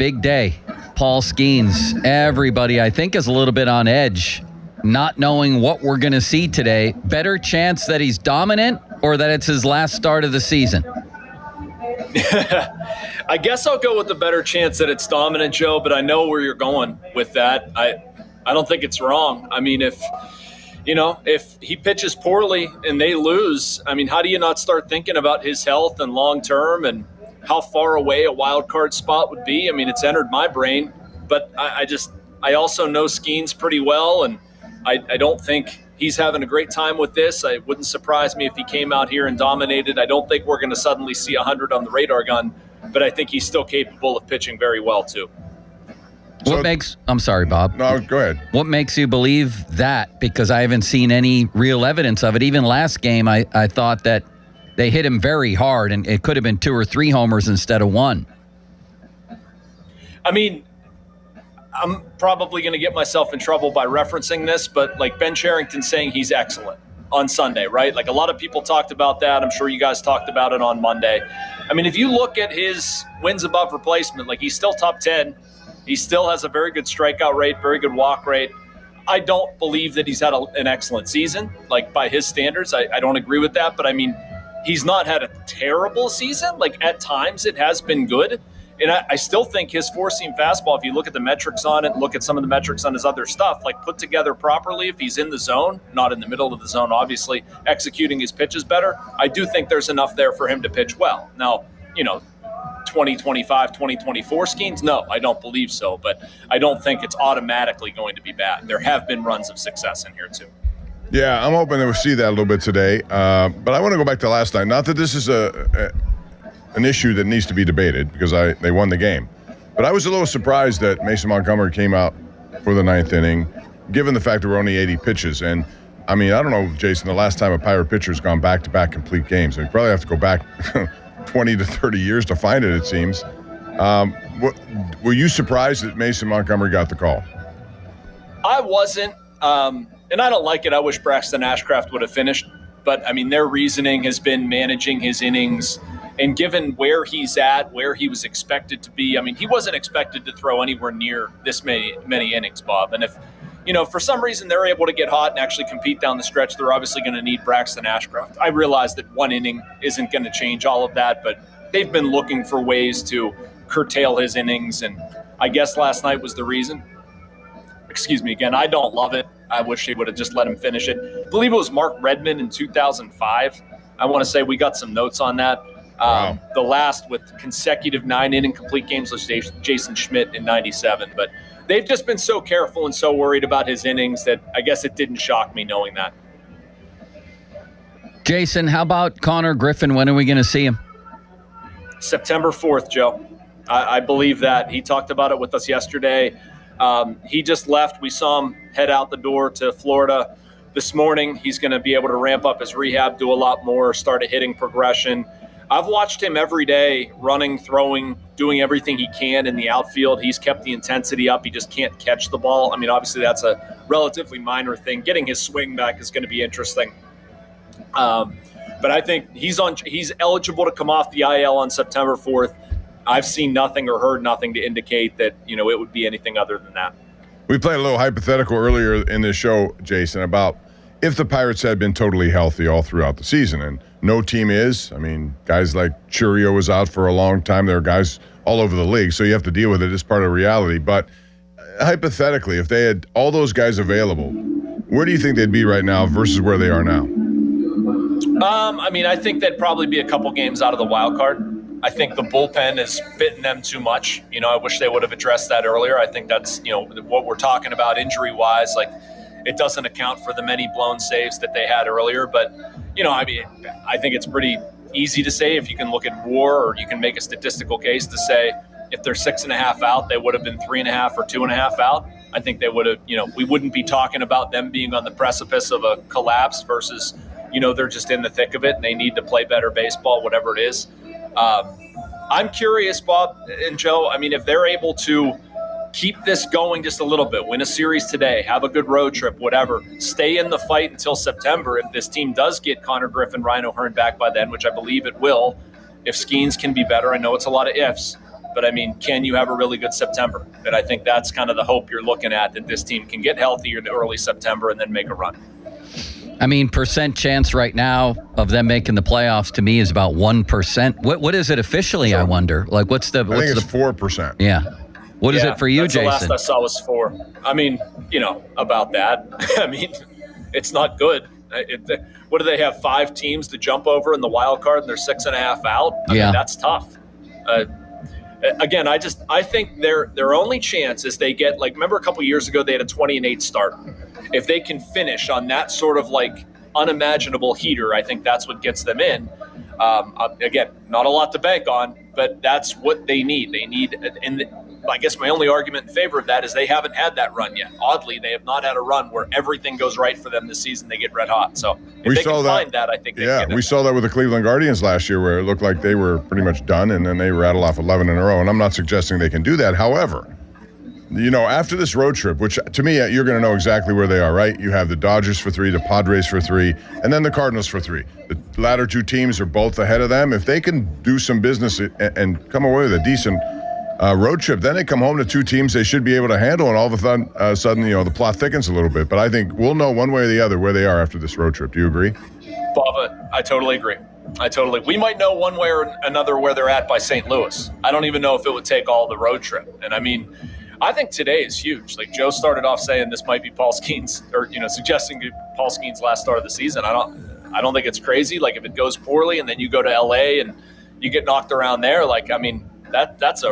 Big day. Paul Skenes. Everybody, I think, is a little bit on edge, not knowing what we're going to see today. Better chance that he's dominant or that it's his last start of the season? I guess I'll go with the better chance that it's dominant, Joe, but I know where you're going with that. I don't think it's wrong. I mean, if he pitches poorly and they lose, I mean, how do you not start thinking about his health and long term and how far away a wild card spot would be? I mean, it's entered my brain, but I also know Skenes pretty well, and I don't think he's having a great time with this. It wouldn't surprise me if he came out here and dominated. I don't think we're going to suddenly see 100 on the radar gun, but I think he's still capable of pitching very well too. I'm sorry, Bob. No, go ahead. What makes you believe that? Because I haven't seen any real evidence of it. Even last game, I thought that they hit him very hard, and it could have been 2 or 3 homers instead of 1. I mean, I'm probably going to get myself in trouble by referencing this, but like Ben Cherington saying he's excellent on Sunday, right? Like a lot of people talked about that. I'm sure you guys talked about it on Monday. I mean, if you look at his wins above replacement, like he's still top 10. He still has a very good strikeout rate, very good walk rate. I don't believe that he's had an excellent season, like by his standards. I don't agree with that, but I mean, he's not had a terrible season. Like at times it has been good. And I still think his four-seam fastball, if you look at the metrics on it, look at some of the metrics on his other stuff, like put together properly, if he's in the zone, not in the middle of the zone, obviously, executing his pitches better, I do think there's enough there for him to pitch well. Now, 2025, 2024 Skenes, no, I don't believe so, but I don't think it's automatically going to be bad. There have been runs of success in here too. Yeah, I'm hoping that we'll see that a little bit today. But I want to go back to last night. Not that this is an issue that needs to be debated because they won the game. But I was a little surprised that Mason Montgomery came out for the 9th inning, given the fact there were only 80 pitches. And, I mean, I don't know, Jason, the last time a Pirate pitcher has gone back-to-back complete games. We probably have to go back 20 to 30 years to find it seems. Were you surprised that Mason Montgomery got the call? I wasn't, and I don't like it. I wish Braxton Ashcraft would have finished. But, I mean, their reasoning has been managing his innings. And given where he's at, where he was expected to be, I mean, he wasn't expected to throw anywhere near this many innings, Bob. And if, for some reason they're able to get hot and actually compete down the stretch, they're obviously going to need Braxton Ashcraft. I realize that one inning isn't going to change all of that, but they've been looking for ways to curtail his innings. And I guess last night was the reason. Excuse me again. I don't love it. I wish he would have just let him finish it. I believe it was Mark Redmond in 2005. I want to say we got some notes on that. Wow. The last with consecutive 9-inning complete games was Jason Schmidt in 97. But they've just been so careful and so worried about his innings that I guess it didn't shock me knowing that. Jason, how about Connor Griffin? When are we going to see him? September 4th, Joe. I believe that. He talked about it with us yesterday. He just left. We saw him head out the door to Florida this morning. He's going to be able to ramp up his rehab, do a lot more, start a hitting progression. I've watched him every day, running, throwing, doing everything he can in the outfield. He's kept the intensity up. He just can't catch the ball. I mean, obviously that's a relatively minor thing. Getting his swing back is going to be interesting. But I think he's eligible to come off the IL on September 4th. I've seen nothing or heard nothing to indicate that, it would be anything other than that. We played a little hypothetical earlier in this show, Jason, about if the Pirates had been totally healthy all throughout the season, and no team is. I mean, guys like Churio was out for a long time. There are guys all over the league, so you have to deal with it as part of reality. But hypothetically, if they had all those guys available, where do you think they'd be right now versus where they are now? I mean, I think they'd probably be a couple games out of the wild card. I think the bullpen is bitten them too much. I wish they would have addressed that earlier. I think that's, what we're talking about injury-wise. Like, it doesn't account for the many blown saves that they had earlier. But, I mean, I think it's pretty easy to say if you can look at WAR or you can make a statistical case to say if they're 6.5 out, they would have been 3.5 or 2.5 out. I think they would have, we wouldn't be talking about them being on the precipice of a collapse versus, they're just in the thick of it and they need to play better baseball, whatever it is. I'm curious, Bob and Joe, I mean, if they're able to keep this going just a little bit, win a series today, have a good road trip, whatever, stay in the fight until September. If this team does get Connor Griffin, Ryan O'Hearn back by then, which I believe it will, if Skenes can be better, I know it's a lot of ifs, But I mean, can you have a really good September? And I think that's kind of the hope you're looking at, that this team can get healthy in early September and then make a run. I mean, percent chance right now of them making the playoffs to me is about 1%. What is it officially? I wonder. Like, what's the? I think it's 4%. Yeah. What is it for you, Jason? The last I saw was 4. I mean, about that. I mean, it's not good. What do they have? 5 teams to jump over in the wild card, and they're 6.5 out. I mean, that's tough. Again, I think their only chance is they get, like, remember a couple years ago they had a 20-8 start. If they can finish on that sort of like unimaginable heater, I think that's what gets them in. Again, not a lot to bank on, but that's what they need. They need, and I guess my only argument in favor of that is they haven't had that run yet. Oddly, they have not had a run where everything goes right for them this season. They get red hot. So if they can find that, I think they can. Yeah, we saw that with the Cleveland Guardians last year, where it looked like they were pretty much done, and then they rattled off 11 in a row. And I'm not suggesting they can do that. However, after this road trip, which to me, you're going to know exactly where they are, right? You have the Dodgers for 3, the Padres for 3, and then the Cardinals for 3. The latter 2 teams are both ahead of them. If they can do some business and come away with a decent road trip, then they come home to 2 teams they should be able to handle, and all of a sudden, the plot thickens a little bit. But I think we'll know one way or the other where they are after this road trip. Do you agree? Bob, I totally agree. We might know one way or another where they're at by St. Louis. I don't even know if it would take all the road trip. And I mean, I think today is huge. Like Joe started off saying this might be Paul Skenes, or suggesting Paul Skenes' last start of the season. I don't think it's crazy. Like if it goes poorly and then you go to LA and you get knocked around there, like I mean that's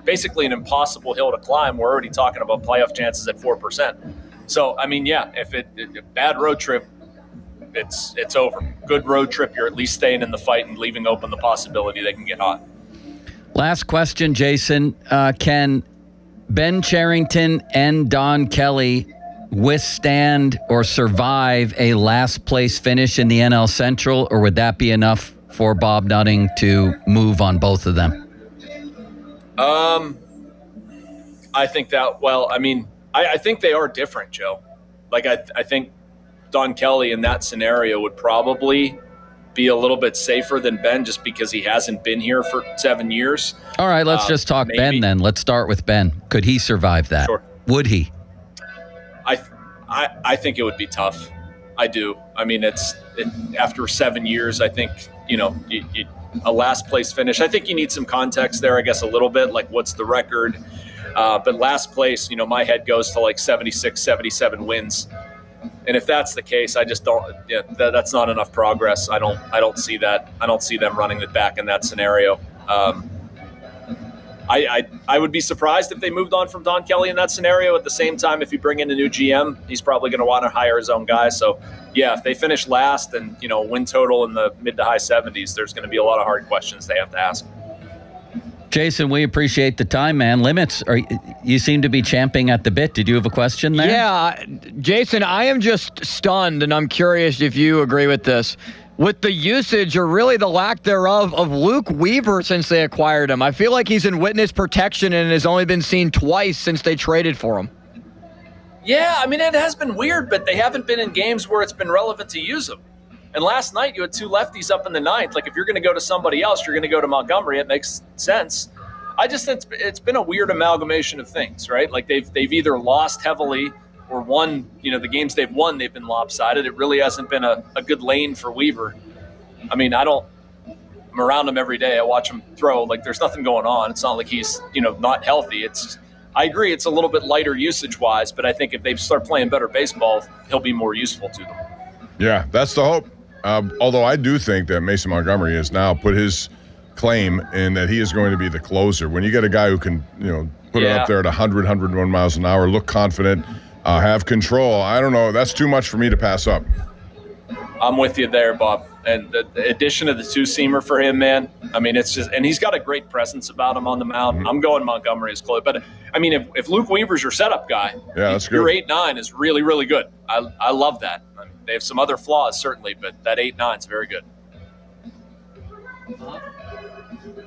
basically an impossible hill to climb. We're already talking about playoff chances at 4%. So I mean, yeah, if a bad road trip, it's over. Good road trip, you're at least staying in the fight and leaving open the possibility they can get hot. Last question, Jason. Can Ben Cherington and Don Kelly withstand or survive a last place finish in the NL Central, or would that be enough for Bob Nutting to move on both of them? I think that, well, I mean, I think they are different, Joe. Like, I think Don Kelly in that scenario would probably be a little bit safer than Ben, just because he hasn't been here for 7 years. All right, let's just talk maybe. Ben then. Let's start with Ben. Could he survive that? Sure. Would he? I think it would be tough. I do. I mean, after 7 years, I think, a last place finish. I think you need some context there, I guess, a little bit, like what's the record. But last place, my head goes to like 76, 77 wins. And if that's the case, I just don't. Yeah, that's not enough progress. I don't see that. I don't see them running it back in that scenario. I would be surprised if they moved on from Don Kelly in that scenario. At the same time, if you bring in a new GM, he's probably going to want to hire his own guy. So, yeah, if they finish last and win total in the mid to high 70s, there's going to be a lot of hard questions they have to ask. Jason, we appreciate the time, man. Limits, you seem to be champing at the bit. Did you have a question there? Yeah, Jason, I am just stunned, and I'm curious if you agree with this. With the usage, or really the lack thereof, of Luke Weaver since they acquired him. I feel like he's in witness protection and has only been seen twice since they traded for him. Yeah, I mean, it has been weird, but they haven't been in games where it's been relevant to use him. And last night, you had 2 lefties up in the 9th. Like, if you're going to go to somebody else, you're going to go to Montgomery. It makes sense. I just think it's been a weird amalgamation of things, right? Like, they've either lost heavily or won, the games they've won, they've been lopsided. It really hasn't been a good lane for Weaver. I mean, I'm around him every day. I watch him throw. Like, there's nothing going on. It's not like he's, not healthy. I agree it's a little bit lighter usage-wise, but I think if they start playing better baseball, he'll be more useful to them. Yeah, that's the hope. Although I do think that Mason Montgomery has now put his claim in that he is going to be the closer. When you get a guy who can, put it up there at 100, 101 miles an hour, look confident, have control, I don't know. That's too much for me to pass up. I'm with you there, Bob. And the addition of the 2-seamer for him, man, I mean, it's just – and he's got a great presence about him on the mound. Mm-hmm. I'm going Montgomery as close. But, I mean, if Luke Weaver's your setup guy, that's good. Your 8-9 is really, really good. I love that. I mean, they have some other flaws, certainly, but that 8-9 is very good.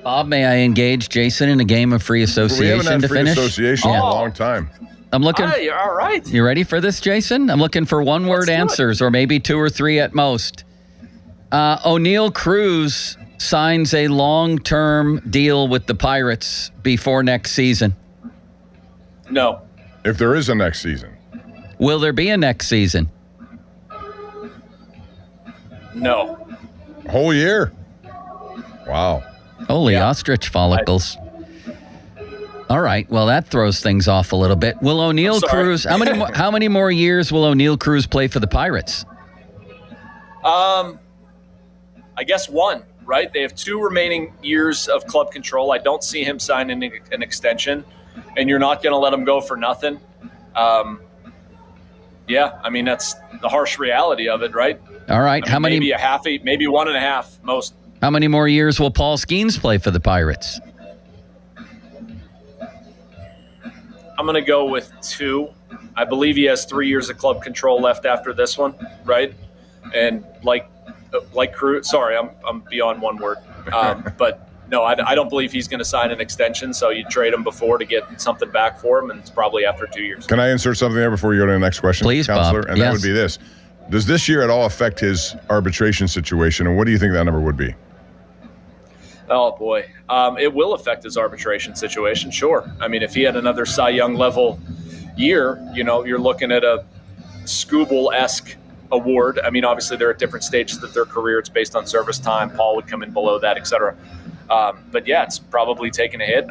Bob, may I engage Jason in a game of free association we haven't had to free finish? Association in a long time. I'm looking. All right. You ready for this, Jason? I'm looking for one-word answers, or maybe 2 or 3 at most. O'Neill Cruz signs a long-term deal with the Pirates before next season? No. If there is a next season. Will there be a next season? No. Whole year? Wow. Holy ostrich follicles. All right. Well, that throws things off a little bit. Will O'Neill Cruz, how many more years will O'Neill Cruz play for the Pirates? I guess 1, right? They have 2 remaining years of club control. I don't see him signing an extension, and you're not going to let him go for nothing. Yeah, I mean, that's the harsh reality of it, right? All right. I mean, maybe 1.5 most. How many more years will Paul Skenes play for the Pirates? I'm going to go with 2. I believe he has 3 years of club control left after this one, right? And like Cruz, sorry, I'm beyond one word. But no, I don't believe he's going to sign an extension. So you trade him before to get something back for him, and it's probably after 2 years. Can I insert something there before you go to the next question, Please, Counselor? Bob. And that would be this. Does this year at all affect his arbitration situation, and what do you think that number would be? Oh, boy. It will affect his arbitration situation, sure. I mean, if he had another Cy Young level year, you're looking at a Skubal-esque award. I mean, obviously, they're at different stages of their career. It's based on service time. Paul would come in below that, et cetera. But, yeah, it's probably taken a hit.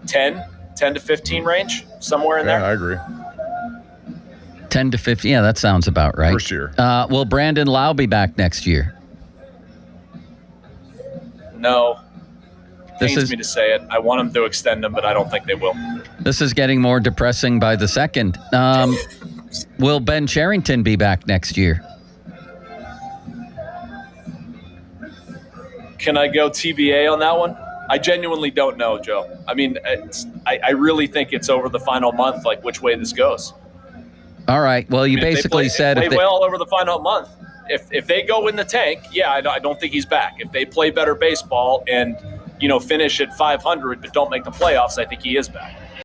10 to 15 range, somewhere in there. Yeah, I agree. 10 to 15. Yeah, that sounds about right. First year. Will Brandon Lau be back next year? No. Pains me to say it. I want them to extend them, but I don't think they will. This is getting more depressing by the second. Will Ben Cherington be back next year? Can I go TBA on that one? I genuinely don't know, Joe. I mean, I really think it's over the final month, like which way this goes. All right. Well, you basically said if they play well over the final month. If they go in the tank, yeah, I don't think he's back. If they play better baseball and finish at 500 but don't make the playoffs, I think he is back.